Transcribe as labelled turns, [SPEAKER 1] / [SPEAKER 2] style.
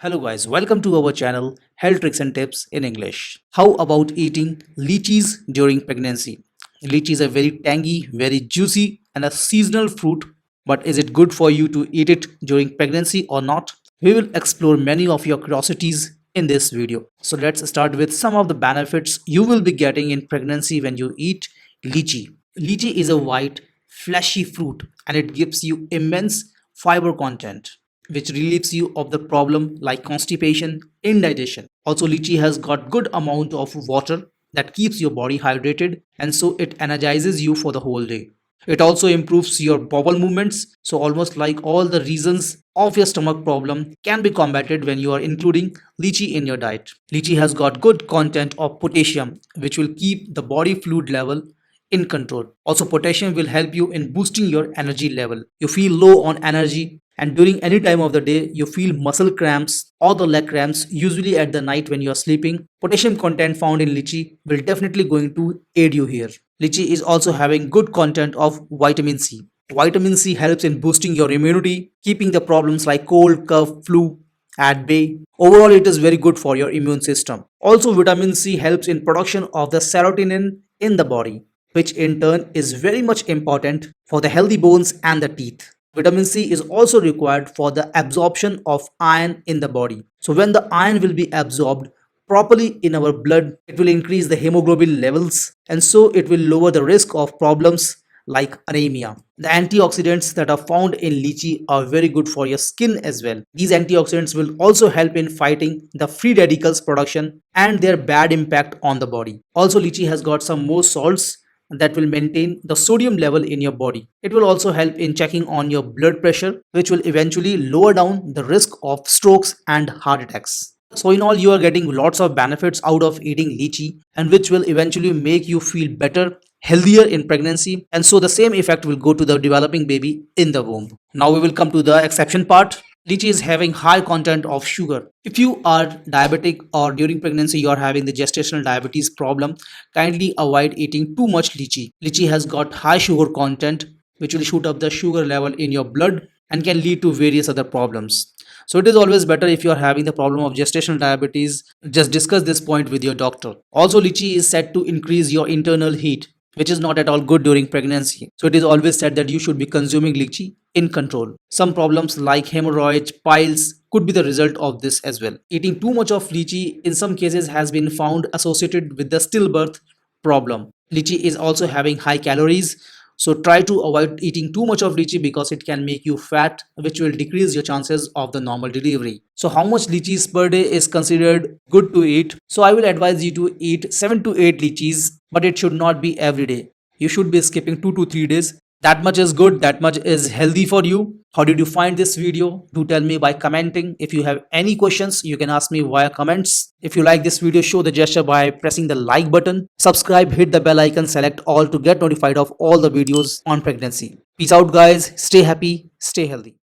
[SPEAKER 1] Hello guys, welcome to our channel Health Tricks and Tips in English. How about eating lychees during pregnancy? Lychees are very tangy, very juicy and a seasonal fruit, but is it good for you to eat it during pregnancy or not? We will explore many of your curiosities in this video. So let's start with some of the benefits you will be getting in pregnancy when you eat lychee. Lychee is a white, fleshy fruit and it gives you immense fiber content which relieves you of the problem like constipation, indigestion. Also, lychee has got good amount of water that keeps your body hydrated and so it energizes you for the whole day. It also improves your bowel movements, so almost like all the reasons of your stomach problem can be combated when you are including lychee in your diet. Lychee has got good content of potassium which will keep the body fluid level in control. Also, potassium will help you in boosting your energy level. You feel low on energy and during any time of the day you feel muscle cramps or the leg cramps, usually at the night when you are sleeping. Potassium content found in lychee will definitely going to aid you here. Lychee is also having good content of vitamin C. Vitamin C helps in boosting your immunity, keeping the problems like cold, cough, flu at bay. Overall, it is very good for your immune system. Also, vitamin C helps in production of the serotonin in the body, which in turn is very much important for the healthy bones and the teeth. Vitamin C is also required for the absorption of iron in the body. So when the iron will be absorbed properly in our blood, it will increase the hemoglobin levels and so it will lower the risk of problems like anemia. The antioxidants that are found in lychee are very good for your skin as well. These antioxidants will also help in fighting the free radicals production and their bad impact on the body. Also, lychee has got some more salts that will maintain the sodium level in your body. It will also help in checking on your blood pressure, which will eventually lower down the risk of strokes and heart attacks. So in all, you are getting lots of benefits out of eating lychee and which will eventually make you feel better, healthier in pregnancy, and so the same effect will go to the developing baby in the womb. Now we will come to the exception part. Lychee is having high content of sugar. If you are diabetic or during pregnancy you are having the gestational diabetes problem, kindly avoid eating too much lychee. Lychee has got high sugar content which will shoot up the sugar level in your blood and can lead to various other problems. So it is always better if you are having the problem of gestational diabetes, just discuss this point with your doctor. Also, lychee is said to increase your internal heat, which is not at all good during pregnancy. So it is always said that you should be consuming lychee in control. Some problems like hemorrhoids, piles could be the result of this as well. Eating too much of lychee in some cases has been found associated with the stillbirth problem. Lychee is also having high calories, so try to avoid eating too much of lychee because it can make you fat, which will decrease your chances of the normal delivery. So how much lychees per day is considered good to eat? So I will advise you to eat 7 to 8 lychees, but it should not be every day. You should be skipping 2 to 3 days. That much is good, that much is healthy for you. How did you find this video? Do tell me by commenting. If you have any questions, you can ask me via comments. If you like this video, show the gesture by pressing the like button. Subscribe, hit the bell icon, select all to get notified of all the videos on pregnancy. Peace out guys, stay happy, stay healthy.